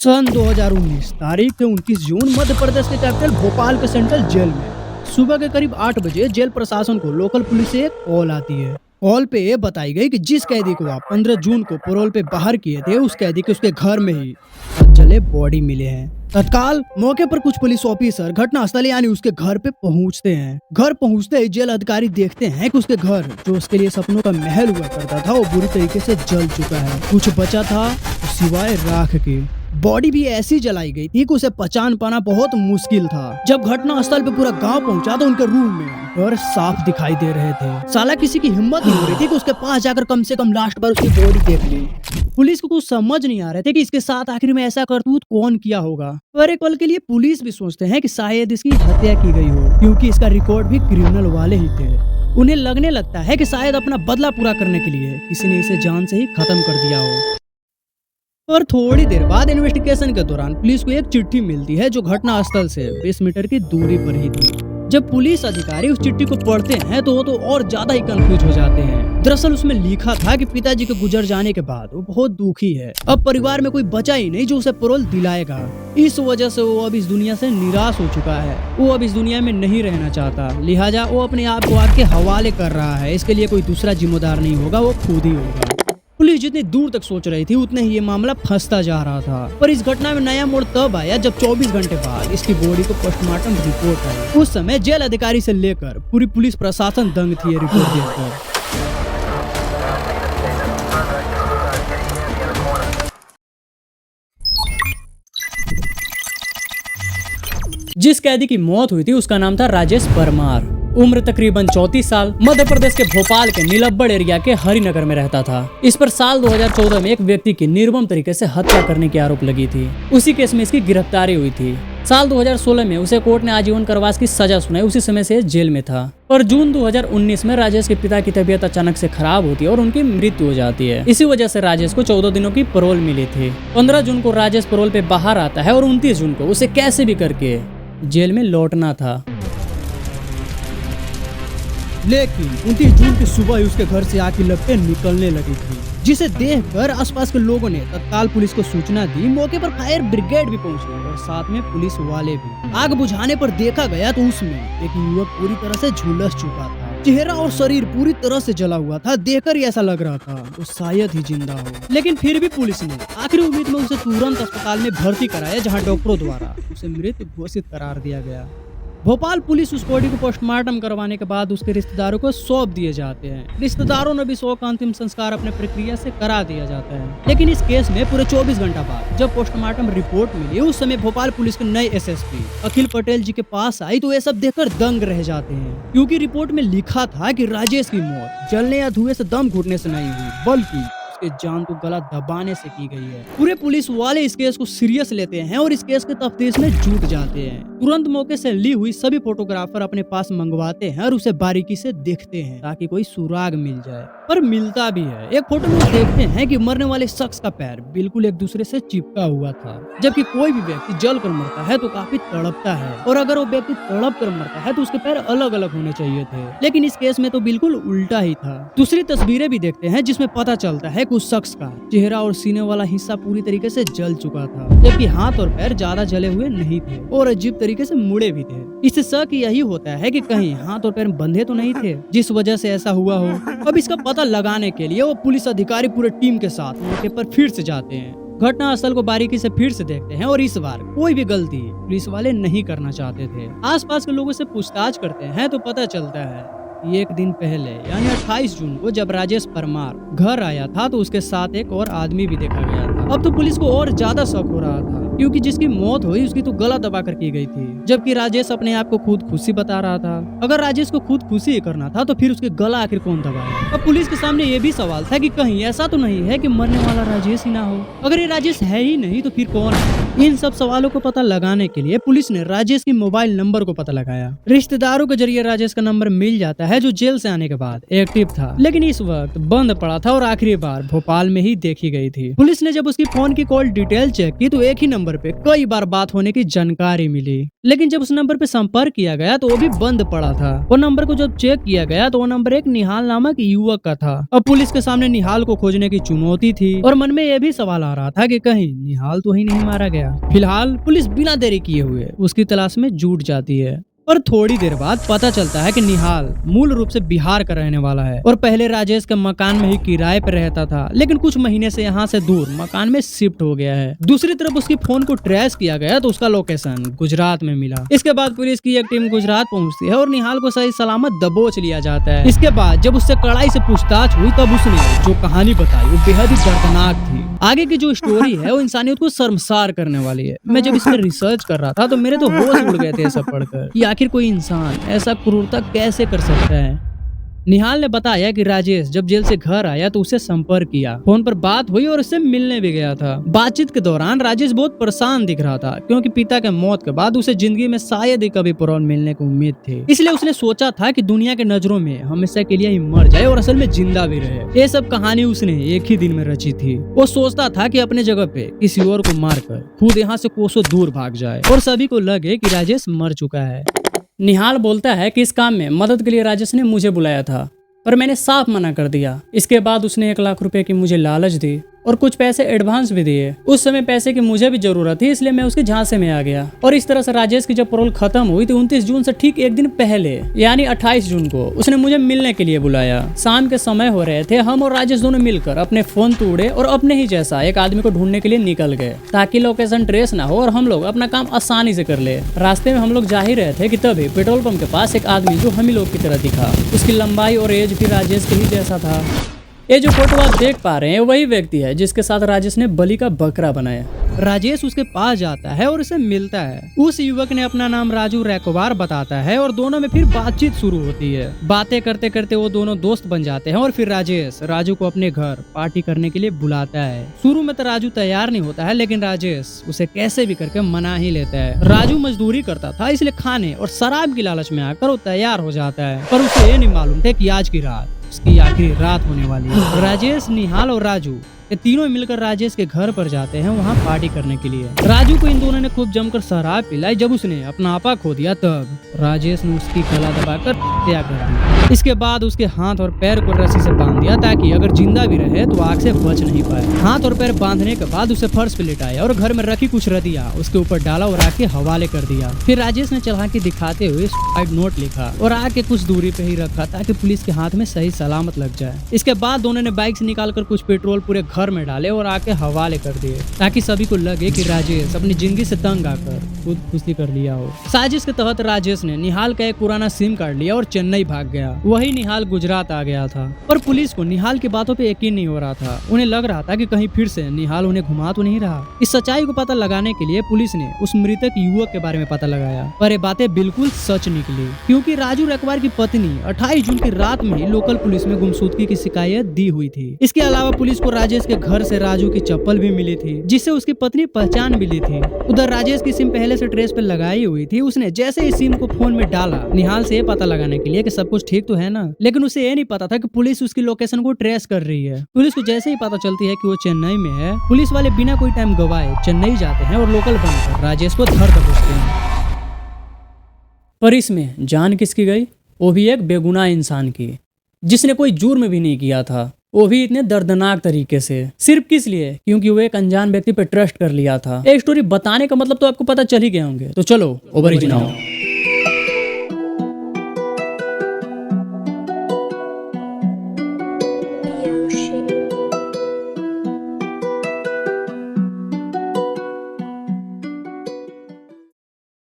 सन 2019 तारीख है 29 जून मध्य प्रदेश के कैपिटल भोपाल के सेंट्रल जेल में सुबह के करीब 8 बजे जेल प्रशासन को लोकल पुलिस से एक कॉल आती है। कॉल पे ये बताई गई कि जिस कैदी को आप 15 जून को पैरोल पे बाहर किए थे उस कैदी के उसके घर में ही जले बॉडी मिले हैं। तत्काल मौके पर कुछ पुलिस ऑफिसर घटना स्थल यानी उसके घर पे पहुंचते हैं। घर पहुंचते ही जेल अधिकारी देखते हैं कि उसके घर जो उसके लिए सपनों का महल हुआ करता था वो बुरी तरीके से जल चुका है। कुछ बचा था तो सिवाय राख के। बॉडी भी ऐसी जलाई गई थी कि उसे पहचान पाना बहुत मुश्किल था। जब घटना स्थल पे पूरा गांव पहुंचा तो उनके रूम में घर साफ दिखाई दे रहे थे। साला किसी की हिम्मत नहीं हो रही थी कि उसके पास जाकर कम से कम लास्ट बार उसकी बॉडी देख ले। पुलिस को कुछ समझ नहीं आ रहे थे कि इसके साथ आखिर में ऐसा करतूत कौन किया होगा। पर एक पल के लिए पुलिस भी सोचते हैं कि शायद इसकी हत्या की गई हो, क्योंकि इसका रिकॉर्ड भी क्रिमिनल वाले ही थे। उन्हें लगने लगता है कि शायद अपना बदला पूरा करने के लिए किसी ने इसे जान से ही खत्म कर दिया हो। और थोड़ी देर बाद इन्वेस्टिगेशन के दौरान पुलिस को एक चिट्ठी मिलती है जो घटना स्थल से 20 मीटर की दूरी पर ही थी। जब पुलिस अधिकारी उस चिट्ठी को पढ़ते हैं तो वो तो और ज्यादा ही कंफ्यूज हो जाते हैं। दरअसल उसमें लिखा था कि पिताजी के गुजर जाने के बाद वो बहुत दुखी है। अब परिवार में कोई बचा ही नहीं जो उसे पैरोल दिलाएगा। इस वजह से वो अब इस दुनिया से निराश हो चुका है। वो अब इस दुनिया में नहीं रहना चाहता, लिहाजा वो अपने आप को आग के हवाले कर रहा है। इसके लिए कोई दूसरा जिम्मेदार नहीं होगा, वो खुद ही होगा। पुलिस जितनी दूर तक सोच रही थी उतने ही ये मामला फंसता जा रहा था। पर इस घटना में नया मोड़ तब आया जब 24 घंटे बाद इसकी बॉडी को पोस्टमार्टम रिपोर्ट आई। उस समय जेल अधिकारी से लेकर पूरी पुलिस प्रशासन दंग थी ये रिपोर्ट देखकर। जिस कैदी की मौत हुई थी उसका नाम था राजेश परमार। उम्र तकरीबन 34 साल। मध्य प्रदेश के भोपाल के नीलब्बड़ एरिया के हरिनगर में रहता था। इस पर साल 2014 में एक व्यक्ति की निर्मम तरीके से हत्या करने की आरोप लगी थी। उसी केस में इसकी गिरफ्तारी हुई थी। साल 2016 में उसे कोर्ट ने आजीवन कारावास की सजा सुनाई। उसी समय से जेल में था। पर जून 2019 में राजेश के पिता की तबीयत अचानक से खराब होती है और उनकी मृत्यु हो जाती है। इसी वजह से राजेश को 14 दिनों की पैरोल मिली थी। 15 जून को राजेश पैरोल पे बाहर आता है और 29 जून को उसे कैसे भी करके जेल में लौटना था। लेकिन 29 जून की सुबह ही उसके घर से आग की लपटें निकलने लगी थी, जिसे देखकर आसपास के लोगों ने तत्काल पुलिस को सूचना दी। मौके पर फायर ब्रिगेड भी पहुंची और साथ में पुलिस वाले भी। आग बुझाने पर देखा गया तो उसमें एक युवक पूरी तरह से झुलस चुका था। चेहरा और शरीर पूरी तरह से जला हुआ था। देखकर ही ऐसा लग रहा था वो शायद ही जिंदा हो। लेकिन फिर भी पुलिस ने आखिरी उम्मीद में उसे तुरंत अस्पताल में भर्ती कराया, जहाँ डॉक्टरों द्वारा उसे मृत घोषित करार दिया गया। भोपाल पुलिस उस बॉडी को पोस्टमार्टम करवाने के बाद उसके रिश्तेदारों को सौंप दिए जाते हैं। रिश्तेदारों ने भी शव का अंतिम संस्कार अपने प्रक्रिया से करा दिया जाता है। लेकिन इस केस में पूरे 24 घंटा बाद जब पोस्टमार्टम रिपोर्ट मिली, उस समय भोपाल पुलिस के नए एसएसपी अखिल पटेल जी के पास आई तो ये सब देखकर दंग रह जाते हैं, क्योंकि रिपोर्ट में लिखा था कि राजेश की मौत जलने या धुएं से दम घुटने से नहीं हुई, बल्कि उसके जान को गला दबाने से की गई है। पूरे पुलिस वाले इस केस को सीरियस लेते हैं और इस केस के तफ्तीश में जुट जाते हैं। तुरंत मौके से ली हुई सभी फोटोग्राफर अपने पास मंगवाते हैं और उसे बारीकी से देखते हैं ताकि कोई सुराग मिल जाए। पर मिलता भी है। एक फोटो में देखते हैं कि मरने वाले शख्स का पैर बिल्कुल एक दूसरे से चिपका हुआ था, जबकि कोई भी व्यक्ति जल कर मरता है तो काफी तड़पता है, और अगर वो व्यक्ति तड़प कर मरता है तो उसके पैर अलग अलग होने चाहिए थे। लेकिन इस केस में तो बिल्कुल उल्टा ही था। दूसरी तस्वीरें भी देखते हैं जिसमें पता चलता है कि उस शख्स का चेहरा और सीने वाला हिस्सा पूरी तरीके से जल चुका था, जबकि हाथ और पैर ज्यादा जले हुए नहीं थे और अजीब तरीके से मुड़े भी थे। इससे शक यही होता है कि कहीं हाथ और पैर बंधे तो नहीं थे जिस वजह से ऐसा हुआ हो। अब इसका पता लगाने के लिए वो पुलिस अधिकारी पूरे टीम के साथ मौके पर फिर से जाते हैं। घटना स्थल को बारीकी से फिर से देखते हैं और इस बार कोई भी गलती पुलिस वाले नहीं करना चाहते थे। आसपास के लोगों से पूछताछ करते हैं तो पता चलता है एक दिन पहले यानी 28 जून को जब राजेश परमार घर आया था तो उसके साथ एक और आदमी भी देखा गया था। अब तो पुलिस को और ज्यादा शक हो रहा था, क्योंकि जिसकी मौत हुई उसकी तो गला दबा कर की गई थी, जबकि राजेश अपने आप को खुद खुशी बता रहा था। अगर राजेश को खुद खुशी ही करना था तो फिर उसके गला आखिर कौन दबाया। अब पुलिस के सामने ये भी सवाल था कि कहीं ऐसा तो नहीं है कि मरने वाला राजेश ही ना हो। अगर ये राजेश है ही नहीं तो फिर कौन है। इन सब सवालों को पता लगाने के लिए पुलिस ने राजेश की मोबाइल नंबर को पता लगाया। रिश्तेदारों के जरिए राजेश का नंबर मिल जाता है जो जेल से आने के बाद एक्टिव था, लेकिन इस वक्त बंद पड़ा था और आखिरी बार भोपाल में ही देखी गई थी। पुलिस ने जब उसकी फोन की कॉल डिटेल चेक की तो एक ही नंबर नंबर पे कई बार बात होने की जानकारी मिली, लेकिन जब उस नंबर पे संपर्क किया गया तो वो भी बंद पड़ा था। वो नंबर को जब चेक किया गया तो वो नंबर एक निहाल नामक युवक का था। अब पुलिस के सामने निहाल को खोजने की चुनौती थी और मन में यह भी सवाल आ रहा था कि कहीं निहाल तो ही नहीं मारा गया। फिलहाल पुलिस बिना देरी किए हुए उसकी तलाश में जुट जाती है और थोड़ी देर बाद पता चलता है कि निहाल मूल रूप से बिहार का रहने वाला है और पहले राजेश के मकान में ही किराए पर रहता था, लेकिन कुछ महीने से यहाँ से दूर मकान में शिफ्ट हो गया है। दूसरी तरफ उसकी फोन को ट्रेस किया गया तो उसका लोकेशन गुजरात में मिला। इसके बाद पुलिस की एक टीम गुजरात पहुँचती है और निहाल को सही सलामत दबोच लिया जाता है। इसके बाद जब उससे कड़ाई से पूछताछ हुई तब उसने जो कहानी बताई वो बेहद ही दर्दनाक थी। आगे की जो स्टोरी है वो इंसानियत को शर्मसार करने वाली है। मैं जब इस पर रिसर्च कर रहा था तो मेरे तो होश उड़ गए थे सब पढ़कर कि आखिर कोई इंसान ऐसा क्रूरता कैसे कर सकता है। निहाल ने बताया कि राजेश जब जेल से घर आया तो उससे संपर्क किया, फोन पर बात हुई और उससे मिलने भी गया था। बातचीत के दौरान राजेश बहुत परेशान दिख रहा था क्योंकि पिता के मौत के बाद उसे जिंदगी में शायद ही कभी परौन मिलने की उम्मीद थी। इसलिए उसने सोचा था कि दुनिया के नजरों में हमेशा के लिए ही मर जाए और असल में जिंदा भी रहे। ये सब कहानी उसने एक ही दिन में रची थी। वो सोचता था कि अपने जगह पे किसी और को मारकर खुद यहाँ से कोसों दूर भाग जाए और सभी को लगे कि राजेश मर चुका है। निहाल बोलता है कि इस काम में मदद के लिए राजेश ने मुझे बुलाया था पर मैंने साफ मना कर दिया। इसके बाद उसने 1 लाख रुपए की मुझे लालच दी और कुछ पैसे एडवांस भी दिए। उस समय पैसे की मुझे भी जरूरत थी, इसलिए मैं उसके झांसे में आ गया और इस तरह से राजेश की जब पैरोल खत्म हुई थी 29 जून से ठीक एक दिन पहले यानी 28 जून को उसने मुझे मिलने के लिए बुलाया। शाम के समय हो रहे थे। हम और राजेश दोनों मिलकर अपने फोन तोड़े और अपने ही जैसा एक आदमी को ढूंढने के लिए निकल गए ताकि लोकेशन ट्रेस ना हो और हम लोग अपना काम आसानी से कर ले। रास्ते में हम लोग जा ही रहे थे कि तभी पेट्रोल पंप के पास एक आदमी जो हम ही लोग की तरह दिखा। उसकी लंबाई और एज भी राजेश के ही जैसा था। ये जो फोटो आप देख पा रहे हैं वही व्यक्ति है जिसके साथ राजेश ने बलि का बकरा बनाया। राजेश उसके पास जाता है और उसे मिलता है। उस युवक ने अपना नाम राजू रैकवार बताता है और दोनों में फिर बातचीत शुरू होती है। बातें करते करते वो दोनों दोस्त बन जाते हैं और फिर राजेश राजू को अपने घर पार्टी करने के लिए बुलाता है। शुरू में तो राजू तैयार नहीं होता है, लेकिन राजेश उसे कैसे भी करके मना ही लेता है। राजू मजदूरी करता था, इसलिए खाने और शराब की लालच में आकर वो तैयार हो जाता है, पर उसे ये नहीं मालूम था कि आज की रात उसकी आखिरी रात होने वाली है। राजेश, निहाल और राजू ये तीनों मिलकर राजेश के घर पर जाते हैं वहाँ पार्टी करने के लिए। राजू को इन दोनों ने खूब जमकर शराब पिलाई। जब उसने अपना आपा खो दिया तब राजेश ने उसकी गला दबाकर हत्या कर दी। इसके बाद उसके हाथ और पैर को रस्सी से बांध दिया ताकि अगर जिंदा भी रहे तो आग से बच नहीं पाए। हाथ और पैर बांधने के बाद उसे फर्श पे लिटाया और घर में रखी कुछ रदिया उसके ऊपर डाला और आग के हवाले कर दिया। फिर राजेश ने चढ़ा के दिखाते हुए सुसाइड नोट लिखा और आग के कुछ दूरी पे ही रखा ताकि पुलिस के हाथ में सही सलामत लग जाए। इसके बाद दोनों ने बाइक से निकालकर कुछ पेट्रोल पूरे घर में डाले और आग के हवाले कर दिए ताकि सभी को लगे कि राजेश अपनी जिंदगी से तंग आकर खुदकुशी कर लिया हो। साजिश के तहत राजेश ने निहाल का एक पुराना सिम कार्ड लिया और चेन्नई भाग गया। वही निहाल गुजरात आ गया था, पर पुलिस को निहाल की बातों पे यकीन नहीं हो रहा था। उन्हें लग रहा था कि कहीं फिर से निहाल उन्हें घुमा तो नहीं रहा। इस सच्चाई को पता लगाने के लिए पुलिस ने उस मृतक युवक के बारे में पता लगाया, पर ये बातें बिल्कुल सच निकली क्योंकि राजू रैकवार की पत्नी 28 जून की रात में ही लोकल पुलिस में गुमशुदगी की शिकायत दी हुई थी। इसके अलावा पुलिस को राजेश के घर से राजू की चप्पल भी मिली थी जिससे उसकी पत्नी पहचान मिली थी। उधर राजेश की सिम पहले से ट्रेस पे लगाई हुई थी। उसने जैसे ही सिम को फोन में डाला निहाल से ये पता लगाने के लिए कि सब कुछ ठीक तो है ना, लेकिन उसे ये नहीं पता था कि पुलिस उसकी लोकेशन को ट्रेस कर रही है। पुलिस को जैसे ही पता चलती है कि वो चेन्नई में है, पुलिस वाले बिना कोई टाइम गवाए चेन्नई जाते हैं और लोकल बनकर राजेश को धर दबोचते हैं। पर इसमें जान किसकी गई? वो भी एक बेगुनाह इंसान की जिसने कोई जुर्म भी नहीं किया था, वो भी इतने दर्दनाक तरीके से। सिर्फ किस लिए? क्योंकि वो एक अनजान व्यक्ति पे ट्रस्ट कर लिया था। एक स्टोरी बताने का मतलब तो आपको पता चल ही गए होंगे, तो चलो ओवर